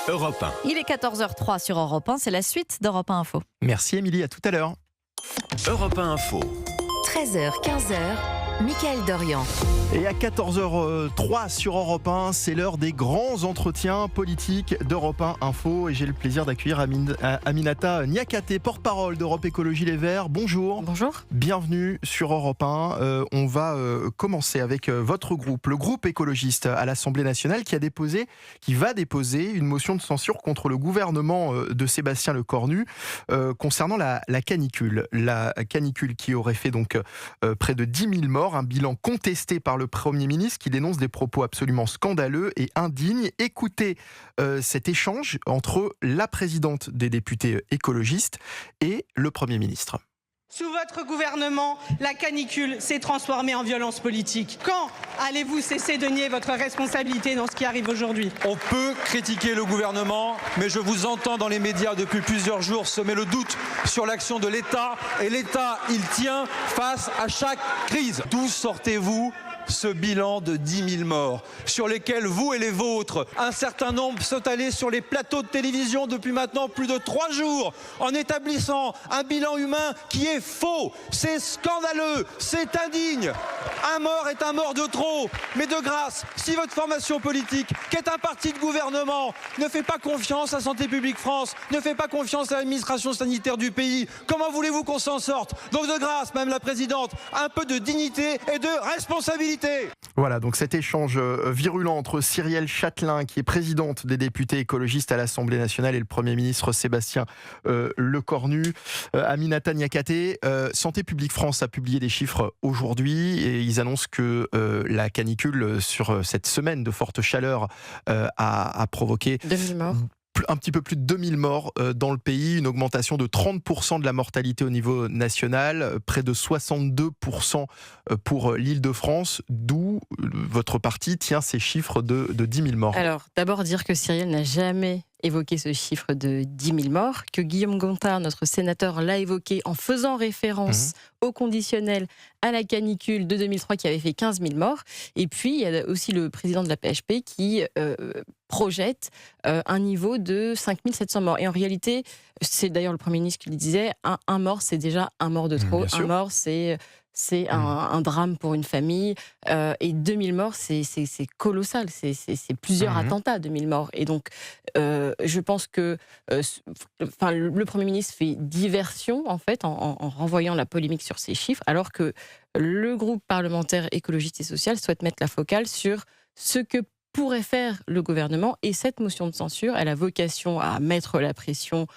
Europe 1. Il est 14h03 sur Europe 1, c'est la suite d'Europe 1 Info. Merci Émilie, à tout à l'heure. Europe 1 Info. 13h, 15h, Mickaël Dorian. Et à 14h03 sur Europe 1, c'est l'heure des grands entretiens politiques d'Europe 1 Info. Et j'ai le plaisir d'accueillir Aminata Niakate, porte-parole d'Europe Écologie Les Verts. Bonjour. Bonjour. Bienvenue sur Europe 1. On va commencer avec votre groupe, le groupe écologiste à l'Assemblée nationale qui va déposer une motion de censure contre le gouvernement de Sébastien Lecornu concernant la canicule. La canicule qui aurait fait donc près de 10 000 morts, un bilan contesté par le Premier ministre qui dénonce des propos absolument scandaleux et indignes. Écoutez cet échange entre la présidente des députés écologistes et le Premier ministre. Sous votre gouvernement, la canicule s'est transformée en violence politique. Quand allez-vous cesser de nier votre responsabilité dans ce qui arrive aujourd'hui ? On peut critiquer le gouvernement, mais je vous entends dans les médias depuis plusieurs jours semer le doute sur l'action de l'État. Et l'État, il tient face à chaque crise. D'où sortez-vous ce bilan de 10 000 morts, sur lesquels vous et les vôtres, un certain nombre sont allés sur les plateaux de télévision depuis maintenant plus de 3 jours, en établissant un bilan humain qui est faux, c'est scandaleux, c'est indigne. Un mort est un mort de trop, mais de grâce, si votre formation politique, qui est un parti de gouvernement, ne fait pas confiance à Santé publique France, ne fait pas confiance à l'administration sanitaire du pays, comment voulez-vous qu'on s'en sorte ? Donc de grâce, Madame la Présidente, un peu de dignité et de responsabilité. Voilà, donc cet échange virulent entre Cyrielle Châtelain, qui est présidente des députés écologistes à l'Assemblée nationale, et le Premier ministre Sébastien Lecornu. Aminata Niakate, Santé publique France a publié des chiffres aujourd'hui et ils annoncent que la canicule sur cette semaine de forte chaleur a provoqué 2000 morts. Un petit peu plus de 2000 morts dans le pays, une augmentation de 30% de la mortalité au niveau national, près de 62% pour l'Île-de-France, d'où votre parti tient ces chiffres de 10 000 morts. Alors, d'abord dire que Cyrielle n'a jamais évoqué ce chiffre de 10 000 morts, que Guillaume Gontard, notre sénateur, l'a évoqué en faisant référence au conditionnel à la canicule de 2003 qui avait fait 15 000 morts. Et puis, il y a aussi le président de la PHP qui projette un niveau de 5 700 morts. Et en réalité, c'est d'ailleurs le Premier ministre qui le disait, un mort, c'est déjà un mort de trop. Un mort, c'est un drame pour une famille. Et 2000 morts, c'est colossal. C'est plusieurs attentats, 2000 morts. Et donc, je pense que le Premier ministre fait diversion, en fait, en renvoyant la polémique sur ces chiffres, alors que le groupe parlementaire écologiste et social souhaite mettre la focale sur ce que pourrait faire le gouvernement. Et cette motion de censure, elle a vocation à mettre la pression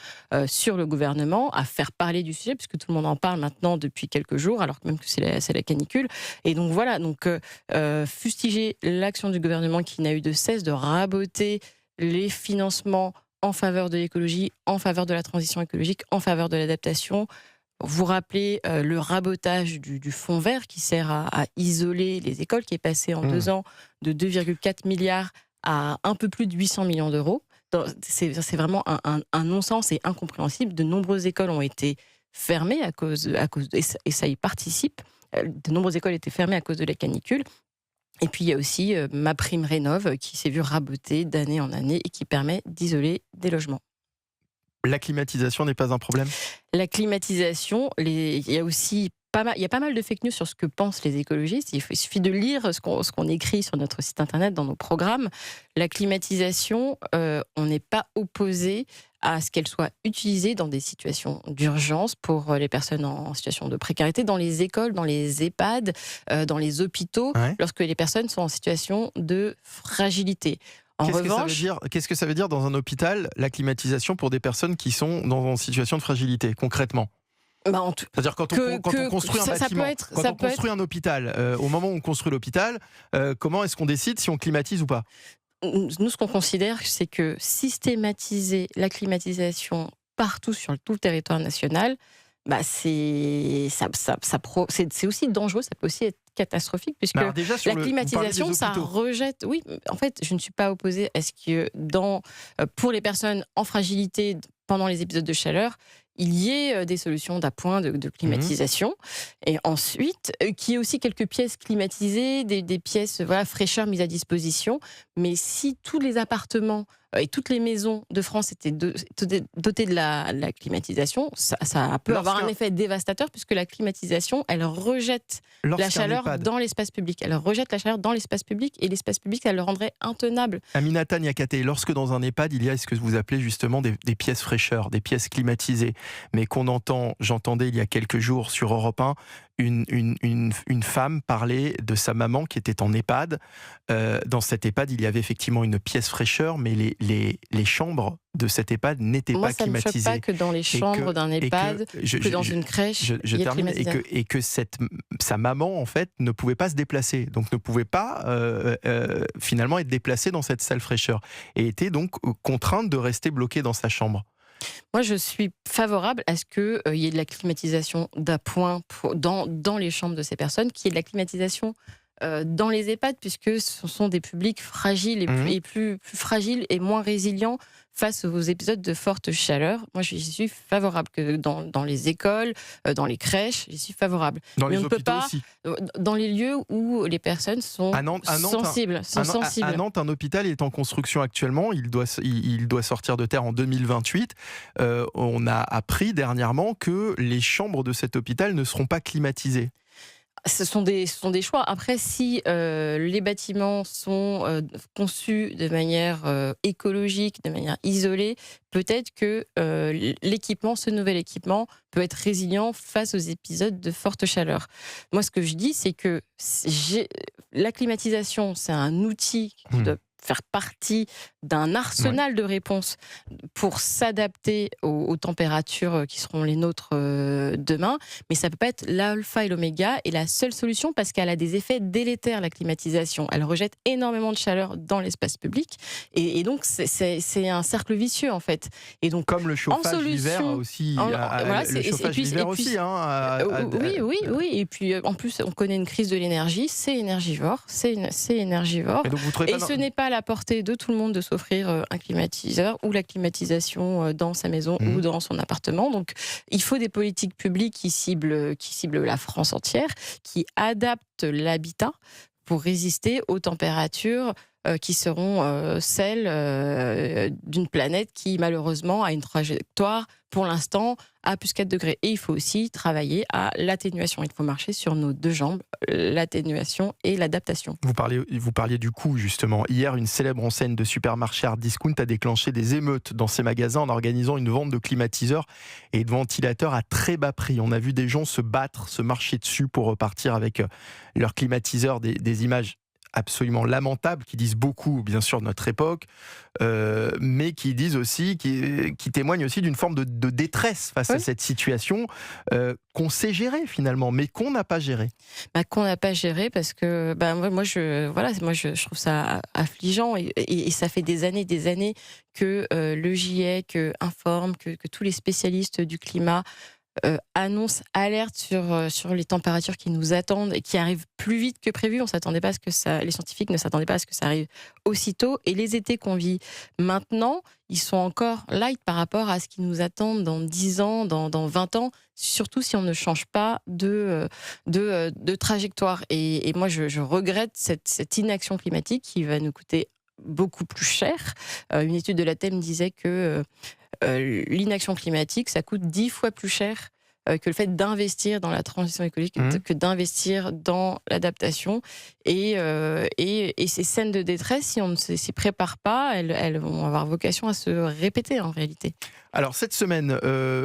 sur le gouvernement, à faire parler du sujet, puisque tout le monde en parle maintenant depuis quelques jours, alors que même que c'est la canicule. Et donc voilà, fustiger l'action du gouvernement qui n'a eu de cesse de raboter les financements en faveur de l'écologie, en faveur de la transition écologique, en faveur de l'adaptation. Vous rappelez le rabotage du fonds vert qui sert à isoler les écoles, qui est passé en 2 ans de 2,4 milliards à un peu plus de 800 millions d'euros. C'est vraiment un non-sens et incompréhensible. De nombreuses écoles ont été fermées et ça y participe. De nombreuses écoles étaient fermées à cause de la canicule. Et puis il y a aussi MaPrimeRénov' qui s'est vu raboter d'année en année et qui permet d'isoler des logements. La climatisation n'est pas un problème ? La climatisation, il y a pas mal de fake news sur ce que pensent les écologistes. Il suffit de lire ce qu'on écrit sur notre site internet, dans nos programmes. La climatisation, on n'est pas opposé à ce qu'elle soit utilisée dans des situations d'urgence pour les personnes en situation de précarité, dans les écoles, dans les EHPAD, dans les hôpitaux, lorsque les personnes sont en situation de fragilité. Qu'est-ce que ça veut dire dans un hôpital, la climatisation pour des personnes qui sont dans une situation de fragilité, concrètement ? C'est-à-dire quand on construit un bâtiment, quand on construit un hôpital, au moment où on construit l'hôpital, comment est-ce qu'on décide si on climatise ou pas ? Nous, ce qu'on considère, c'est que systématiser la climatisation partout sur tout le territoire national, c'est aussi dangereux, ça peut aussi être catastrophique, puisque la climatisation, ça rejette... Oui, en fait, je ne suis pas opposée à ce que pour les personnes en fragilité pendant les épisodes de chaleur, il y ait des solutions d'appoint de climatisation. Et ensuite, qu'il y ait aussi quelques pièces climatisées, des pièces fraîcheur mises à disposition. Mais si tous les appartements et toutes les maisons de France étaient dotées de la climatisation, ça peut avoir un effet dévastateur puisque la climatisation, elle rejette la chaleur dans l'espace public. Elle rejette la chaleur dans l'espace public et l'espace public, elle le rendrait intenable. Aminata Niakate, lorsque dans un EHPAD, il y a ce que vous appelez justement des pièces fraîcheurs, des pièces climatisées, mais j'entendais il y a quelques jours sur Europe 1, une femme parler de sa maman qui était en EHPAD. Dans cet EHPAD, il y avait effectivement une pièce fraîcheur, mais les chambres de cet EHPAD n'étaient pas climatisées. Moi, ça ne me choque pas que dans les chambres d'un EHPAD, que dans une crèche, il y ait climatisation. Et que sa maman, en fait, ne pouvait pas se déplacer. Donc, ne pouvait pas, finalement, être déplacée dans cette salle fraîcheur. Et était donc contrainte de rester bloquée dans sa chambre. Moi, je suis favorable à ce qu'il y ait de la climatisation d'appoint dans les chambres de ces personnes, qu'il y ait de la climatisation dans les EHPAD, puisque ce sont des publics fragiles et plus fragiles et moins résilients face aux épisodes de forte chaleur. Moi, j'y suis favorable que dans les écoles, dans les crèches, j'y suis favorable. Dans les hôpitaux aussi. Dans les lieux où les personnes sont sensibles. À Nantes, un hôpital est en construction actuellement. Il doit sortir de terre en 2028. On a appris dernièrement que les chambres de cet hôpital ne seront pas climatisées. Ce sont des choix. Après, si les bâtiments sont conçus de manière écologique, de manière isolée, peut-être que ce nouvel équipement peut être résilient face aux épisodes de forte chaleur. Moi, ce que je dis, c'est que la climatisation, c'est un outil qui doit faire partie d'un arsenal de réponses pour s'adapter aux températures qui seront les nôtres demain, mais ça ne peut pas être l'alpha et l'oméga et la seule solution parce qu'elle a des effets délétères, la climatisation. Elle rejette énormément de chaleur dans l'espace public et donc c'est un cercle vicieux en fait. Et donc, comme le chauffage l'hiver aussi. Oui. Et puis en plus, on connaît une crise de l'énergie, c'est énergivore. C'est énergivore. Et ce n'est pas à la portée de tout le monde de s'offrir un climatiseur ou la climatisation dans sa maison ou dans son appartement. Donc, il faut des politiques publiques qui ciblent la France entière, qui adaptent l'habitat pour résister aux températures qui seront celles d'une planète qui, malheureusement, a une trajectoire, pour l'instant, à plus 4 degrés. Et il faut aussi travailler à l'atténuation. Il faut marcher sur nos deux jambes, l'atténuation et l'adaptation. Vous parliez du coût, justement. Hier, une célèbre enseigne de supermarché hard discount a déclenché des émeutes dans ses magasins en organisant une vente de climatiseurs et de ventilateurs à très bas prix. On a vu des gens se battre, se marcher dessus pour repartir avec leurs climatiseurs, des images absolument lamentables, qui disent beaucoup, bien sûr, de notre époque, mais qui disent aussi, qui témoignent aussi d'une forme de détresse face à cette situation qu'on sait gérer finalement, mais qu'on n'a pas géré. Qu'on n'a pas géré parce que moi je trouve ça affligeant et ça fait des années que le GIEC informe, que tous les spécialistes du climat annonce, alerte sur les températures qui nous attendent et qui arrivent plus vite que prévu. Les scientifiques ne s'attendaient pas à ce que ça arrive aussitôt. Et les étés qu'on vit maintenant, ils sont encore light par rapport à ce qui nous attend dans 10 ans, dans 20 ans, surtout si on ne change pas de trajectoire. Et moi, je regrette cette inaction climatique qui va nous coûter beaucoup plus cher. Une étude de l'ATEM disait que l'inaction climatique, ça coûte 10 fois plus cher que le fait d'investir dans la transition écologique, que d'investir dans l'adaptation. Et ces scènes de détresse, si on ne s'y prépare pas, elles vont avoir vocation à se répéter en réalité. Alors cette semaine,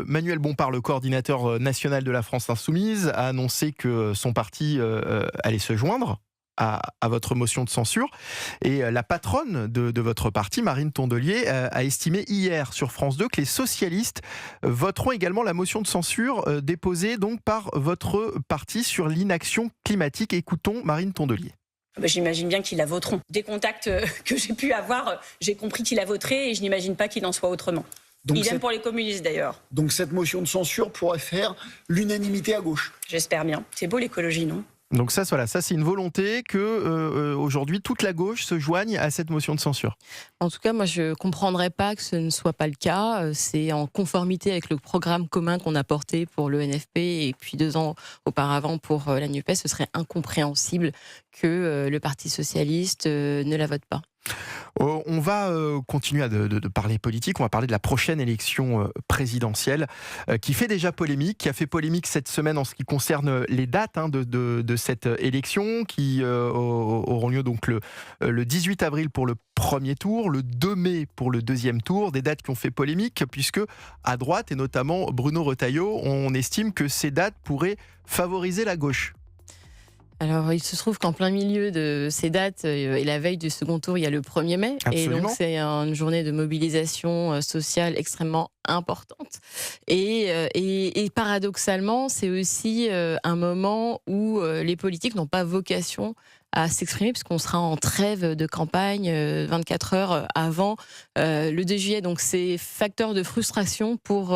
Manuel Bompard, le coordinateur national de la France Insoumise, a annoncé que son parti allait se joindre à votre motion de censure. Et la patronne de votre parti, Marine Tondelier, a estimé hier sur France 2 que les socialistes voteront également la motion de censure déposée donc par votre parti sur l'inaction climatique. Écoutons Marine Tondelier. J'imagine bien qu'ils la voteront. Des contacts que j'ai pu avoir, j'ai compris qu'ils la voteraient et je n'imagine pas qu'il en soit autrement. Idem pour les communistes d'ailleurs. Donc cette motion de censure pourrait faire l'unanimité à gauche. J'espère bien. C'est beau l'écologie, non ? Donc ça c'est une volonté que aujourd'hui toute la gauche se joigne à cette motion de censure. En tout cas, moi je comprendrais pas que ce ne soit pas le cas. C'est en conformité avec le programme commun qu'on a porté pour le NFP et puis 2 ans auparavant pour la NUPES. Ce serait incompréhensible que le Parti socialiste ne la vote pas. On va continuer de parler politique, on va parler de la prochaine élection présidentielle qui fait déjà polémique, qui a fait polémique cette semaine en ce qui concerne les dates de cette élection qui auront lieu donc le 18 avril pour le premier tour, le 2 mai pour le deuxième tour, des dates qui ont fait polémique puisque à droite et notamment Bruno Retailleau, on estime que ces dates pourraient favoriser la gauche. Alors, il se trouve qu'en plein milieu de ces dates et la veille du second tour, il y a le 1er mai. Absolument. Et donc, c'est une journée de mobilisation sociale extrêmement importante. Et paradoxalement, c'est aussi un moment où les politiques n'ont pas vocation à s'exprimer, puisqu'on sera en trêve de campagne 24 heures avant le 2 juillet. Donc, c'est facteur de frustration pour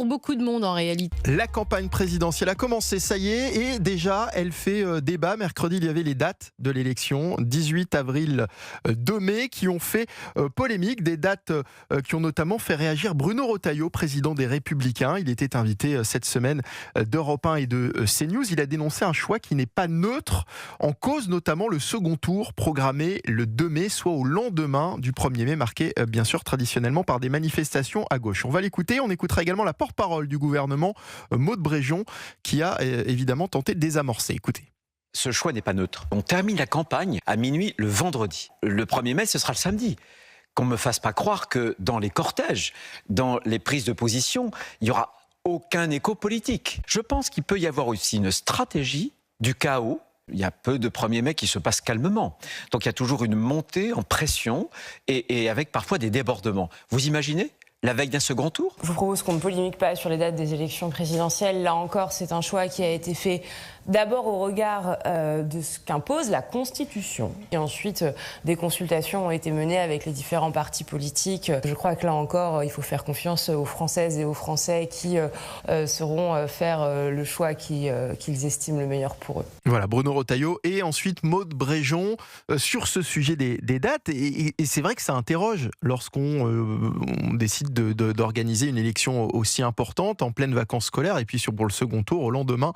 beaucoup de monde en réalité. La campagne présidentielle a commencé, ça y est, et déjà elle fait débat. Mercredi, il y avait les dates de l'élection, 18 avril, 2 mai, qui ont fait polémique. Des dates qui ont notamment fait réagir Bruno Retailleau, président des Républicains. Il était invité cette semaine d'Europe 1 et de CNews. Il a dénoncé un choix qui n'est pas neutre, en cause notamment le second tour programmé le 2 mai, soit au lendemain du 1er mai, marqué bien sûr traditionnellement par des manifestations à gauche. On va l'écouter, on écoutera également la porte-parole du gouvernement, Maud Bréjon, qui a évidemment tenté de désamorcer. Écoutez. Ce choix n'est pas neutre. On termine la campagne à minuit le vendredi. Le 1er mai, ce sera le samedi. Qu'on ne me fasse pas croire que dans les cortèges, dans les prises de position, il n'y aura aucun écho politique. Je pense qu'il peut y avoir aussi une stratégie du chaos. Il y a peu de 1er mai qui se passent calmement. Donc il y a toujours une montée en pression et avec parfois des débordements. Vous imaginez ? La veille d'un second tour ? Je vous propose qu'on ne polémique pas sur les dates des élections présidentielles. Là encore, c'est un choix qui a été fait d'abord au regard de ce qu'impose la Constitution. Et ensuite, des consultations ont été menées avec les différents partis politiques. Je crois que là encore, il faut faire confiance aux Françaises et aux Français qui sauront faire le choix qu'ils estiment le meilleur pour eux. Voilà, Bruno Retailleau et ensuite Maud Bréjon sur ce sujet des dates. Et c'est vrai que ça interroge lorsqu'on décide d'organiser une élection aussi importante en pleine vacances scolaires et puis pour le second tour au lendemain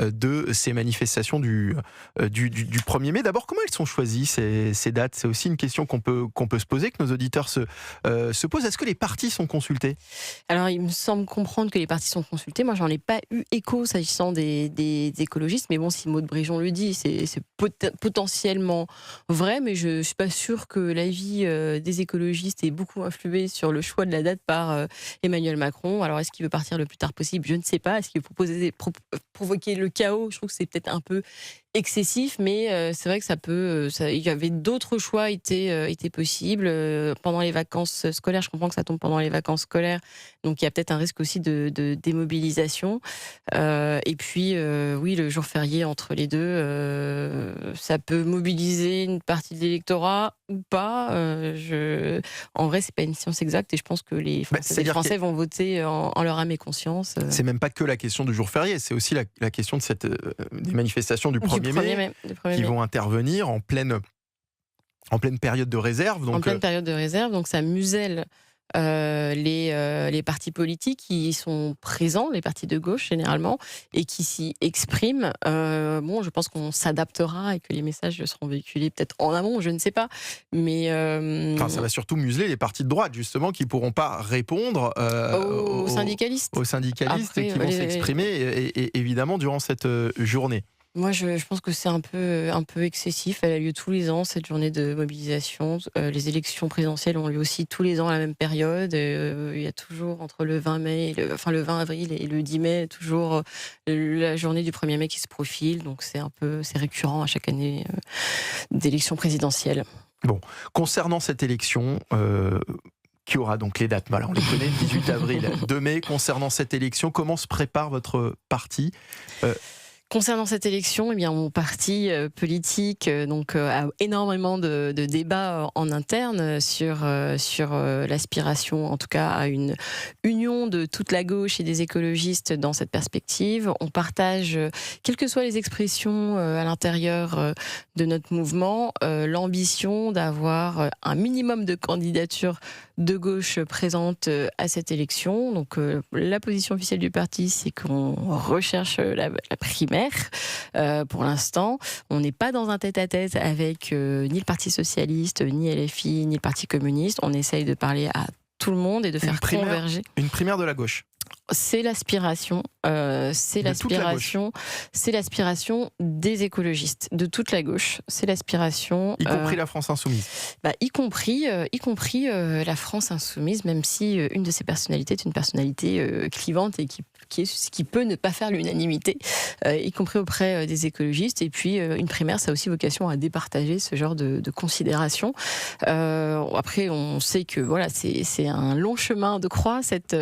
de ces manifestations du 1er mai. D'abord, comment elles sont choisies ces dates ? C'est aussi une question qu'on peut se poser, que nos auditeurs se posent. Est-ce que les partis sont consultés ? Alors, il me semble comprendre que les partis sont consultés. Moi, j'en ai pas eu écho s'agissant des écologistes. Mais bon, si Maud Bréjon le dit, c'est potentiellement vrai. Mais je suis pas sûre que l'avis des écologistes ait beaucoup influé sur le choix de la date par Emmanuel Macron. Alors, est-ce qu'il veut partir le plus tard possible ? Je ne sais pas. Est-ce qu'il veut provoquer le chaos ? Je trouve que c'est peut-être un peu excessif, mais c'est vrai que il y avait d'autres choix étaient possibles pendant les vacances scolaires. Je comprends que ça tombe pendant les vacances scolaires, donc il y a peut-être un risque aussi de démobilisation. Et puis, oui, le jour férié entre les deux, ça peut mobiliser une partie de l'électorat ou pas. En vrai, c'est pas une science exacte, et je pense que les Français vont voter en leur âme et conscience. C'est même pas que la question du jour férié, c'est aussi la question de des manifestations du 1er mai qui vont intervenir en pleine période de réserve. Donc, en pleine période de réserve, donc ça muselle les partis politiques qui sont présents, les partis de gauche généralement, et qui s'y expriment. Je pense qu'on s'adaptera et que les messages seront véhiculés peut-être en amont, je ne sais pas. Mais ça va surtout museler les partis de droite, justement, qui ne pourront pas répondre aux syndicalistes. Aux syndicalistes Après, qui vont s'exprimer, et évidemment, durant cette journée. Moi, je pense que c'est un peu excessif. Elle a lieu tous les ans, cette journée de mobilisation. Les élections présidentielles ont lieu aussi tous les ans à la même période. Il y a toujours entre le 20 mai, le 20 avril et le 10 mai, toujours la journée du 1er mai qui se profile. Donc c'est récurrent à chaque année d'élection présidentielle. Bon, concernant cette élection, qui aura donc les dates, voilà, on les connaît, 18 avril, 2 mai. Concernant cette élection, comment se prépare votre parti ? Concernant cette élection, mon parti politique a énormément de débats en interne sur l'aspiration, en tout cas, à une union de toute la gauche et des écologistes dans cette perspective. On partage, quelles que soient les expressions à l'intérieur de notre mouvement, l'ambition d'avoir un minimum de candidatures de gauche présentes à cette élection. Donc la position officielle du parti, c'est qu'on recherche la primaire primaires. Pour l'instant, on n'est pas dans un tête-à-tête avec ni le Parti socialiste, ni LFI, ni le Parti communiste. On essaye de parler à tout le monde et de faire converger. Une primaire de la gauche. C'est l'aspiration, c'est l'aspiration des écologistes, de toute la gauche. C'est l'aspiration, y compris la France insoumise. Y compris la France insoumise, même si une de ses personnalités est une personnalité clivante et qui peut ne pas faire l'unanimité, y compris auprès des écologistes. Et puis une primaire, ça a aussi vocation à départager ce genre de considérations. Après, on sait que voilà, c'est un long chemin de croix cette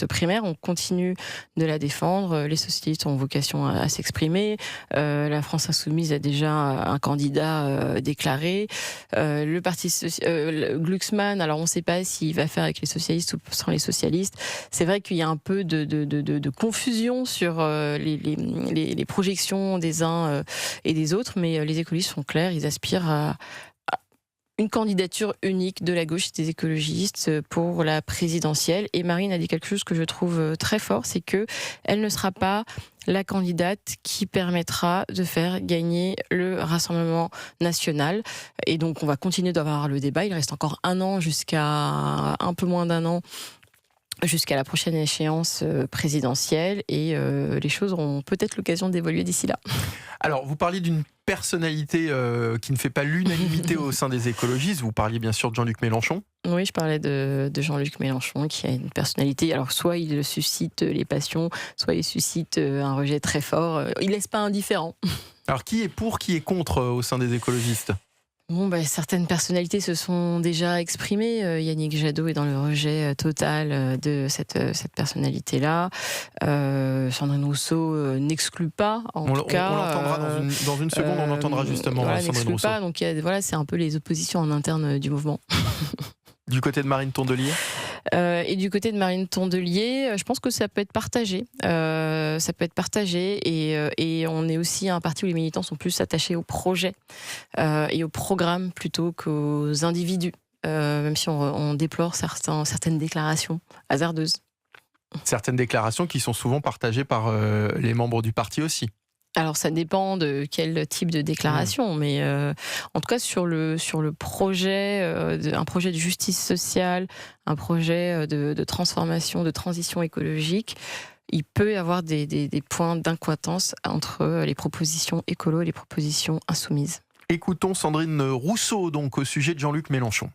primaire. On continue de la défendre. Les socialistes ont vocation à s'exprimer. La France insoumise a déjà un candidat déclaré. Le parti Glucksmann, alors on ne sait pas s'il va faire avec les socialistes ou sans les socialistes. C'est vrai qu'il y a un peu de confusion sur les projections des uns et des autres, mais les écologistes sont clairs, ils aspirent à une candidature unique de la gauche et des écologistes pour la présidentielle. Et Marine a dit quelque chose que je trouve très fort, c'est qu'elle ne sera pas la candidate qui permettra de faire gagner le Rassemblement national. Et donc on va continuer d'avoir le débat. Il reste encore un an, jusqu'à un peu moins d'un an, jusqu'à la prochaine échéance présidentielle, et les choses auront peut-être l'occasion d'évoluer d'ici là. Alors, vous parliez d'une personnalité qui ne fait pas l'unanimité au sein des écologistes. Vous parliez bien sûr de Jean-Luc Mélenchon. Oui, je parlais de Jean-Luc Mélenchon, qui a une personnalité. Alors, soit il suscite les passions, soit il suscite un rejet très fort. Il laisse pas indifférent. Alors, qui est pour, qui est contre au sein des écologistes ? Certaines personnalités se sont déjà exprimées. Yannick Jadot est dans le rejet total de cette personnalité-là. Sandrine Rousseau n'exclut pas, en tout cas. On l'entendra dans une seconde, on entendra justement Sandrine Rousseau. Pas, donc c'est un peu les oppositions en interne du mouvement. Du côté de Marine Tondelier ? Et du côté de Marine Tondelier, je pense que ça peut être partagé. Et on est aussi un parti où les militants sont plus attachés au projet et au programme plutôt qu'aux individus, même si on déplore certaines déclarations hasardeuses. Certaines déclarations qui sont souvent partagées par les membres du parti aussi. Alors ça dépend de quel type de déclaration, mais en tout cas sur le projet, un projet de justice sociale, un projet de transformation, de transition écologique, il peut y avoir des points d'incohérence entre les propositions écolo et les propositions insoumises. Écoutons Sandrine Rousseau donc au sujet de Jean-Luc Mélenchon.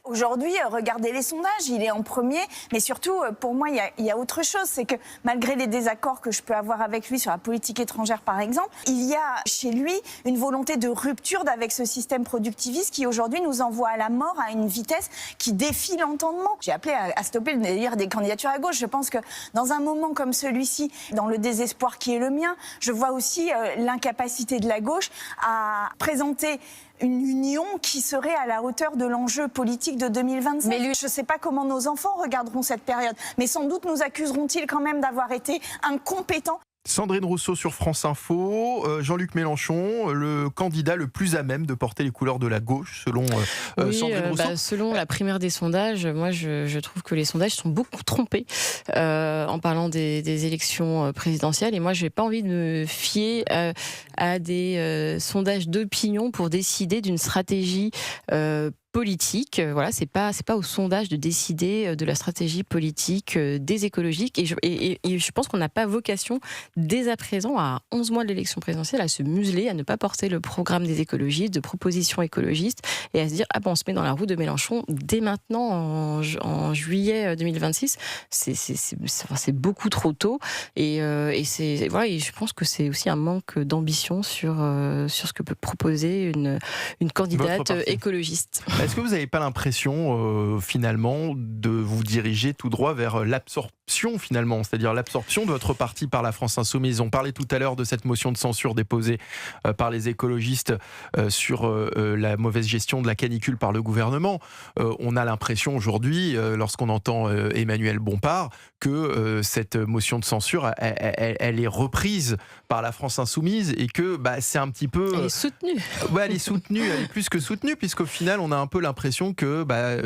Aujourd'hui, regardez les sondages, il est en premier, mais surtout, pour moi, il y a autre chose, c'est que malgré les désaccords que je peux avoir avec lui sur la politique étrangère, par exemple, il y a chez lui une volonté de rupture avec ce système productiviste qui, aujourd'hui, nous envoie à la mort à une vitesse qui défie l'entendement. J'ai appelé à stopper le délire des candidatures à gauche. Je pense que dans un moment comme celui-ci, dans le désespoir qui est le mien, je vois aussi l'incapacité de la gauche à présenter une union qui serait à la hauteur de l'enjeu politique de 2025. Mais je ne sais pas comment nos enfants regarderont cette période, mais sans doute nous accuseront-ils quand même d'avoir été incompétents. Sandrine Rousseau sur France Info, Jean-Luc Mélenchon, le candidat le plus à même de porter les couleurs de la gauche, selon Sandrine Rousseau. Selon la primaire des sondages, moi je trouve que les sondages sont beaucoup trompés en parlant des élections présidentielles. Et moi, je n'ai pas envie de me fier à des sondages d'opinion pour décider d'une stratégie politique. Voilà, c'est pas au sondage de décider de la stratégie politique des écologiques. Et je pense qu'on n'a pas vocation, dès à présent, à 11 mois de l'élection présidentielle, à se museler, à ne pas porter le programme des écologistes, de propositions écologistes, et à se dire on se met dans la roue de Mélenchon dès maintenant, en juillet 2026. C'est beaucoup trop tôt. Et je pense que c'est aussi un manque d'ambition sur ce que peut proposer une candidate écologiste. Est-ce que vous n'avez pas l'impression, finalement, de vous diriger tout droit vers l'absorption, finalement, c'est-à-dire l'absorption de votre parti par la France Insoumise ? On parlait tout à l'heure de cette motion de censure déposée par les écologistes sur la mauvaise gestion de la canicule par le gouvernement. On a l'impression aujourd'hui, lorsqu'on entend Emmanuel Bompard, que cette motion de censure, elle est reprise par la France Insoumise et que c'est un petit peu... Elle est soutenue. Elle est soutenue, elle est plus que soutenue, puisqu'au final, on a un peu l'impression que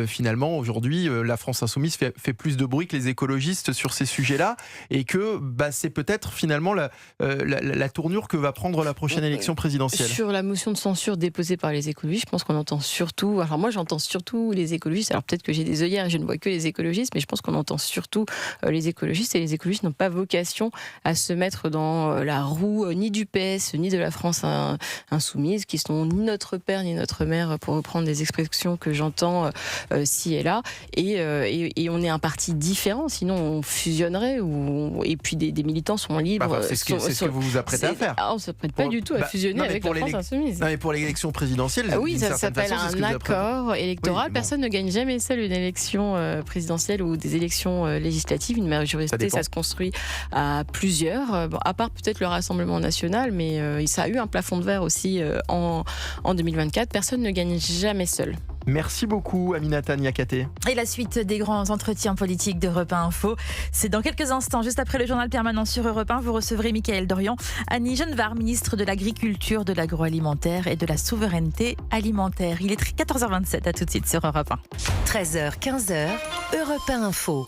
finalement aujourd'hui la France Insoumise fait plus de bruit que les écologistes sur ces sujets-là, et que c'est peut-être finalement la tournure que va prendre la prochaine élection présidentielle. Sur la motion de censure déposée par les écologistes, je pense qu'on entend surtout, alors moi j'entends surtout les écologistes, alors peut-être que j'ai des œillères et je ne vois que les écologistes, mais je pense qu'on entend surtout les écologistes, et les écologistes n'ont pas vocation à se mettre dans la roue ni du PS ni de la France Insoumise, qui sont ni notre père ni notre mère, pour reprendre des expressions que j'entends ci et là, et on est un parti différent, sinon on fusionnerait, et puis des militants sont libres. C'est ce que vous vous apprêtez à faire. On ne se prête pas du tout à fusionner avec la France Insoumise. Non, mais pour l'élection présidentielle, oui, ça s'appelle un accord électoral. Personne ne gagne jamais seul une élection présidentielle ou des élections législatives. Une majorité, ça se construit à plusieurs, à part peut-être le Rassemblement national, mais ça a eu un plafond de verre aussi en 2024. Personne ne gagne jamais seul. Merci beaucoup, Aminata Niakaté. Et la suite des grands entretiens politiques d'Europe 1 Info, c'est dans quelques instants. Juste après le journal permanent sur Europe 1, vous recevrez Mickaël Dorian, Annie Genevard, ministre de l'Agriculture, de l'Agroalimentaire et de la Souveraineté Alimentaire. Il est 14h27, à tout de suite sur Europe 1. 13h, 15h, Europe 1 Info.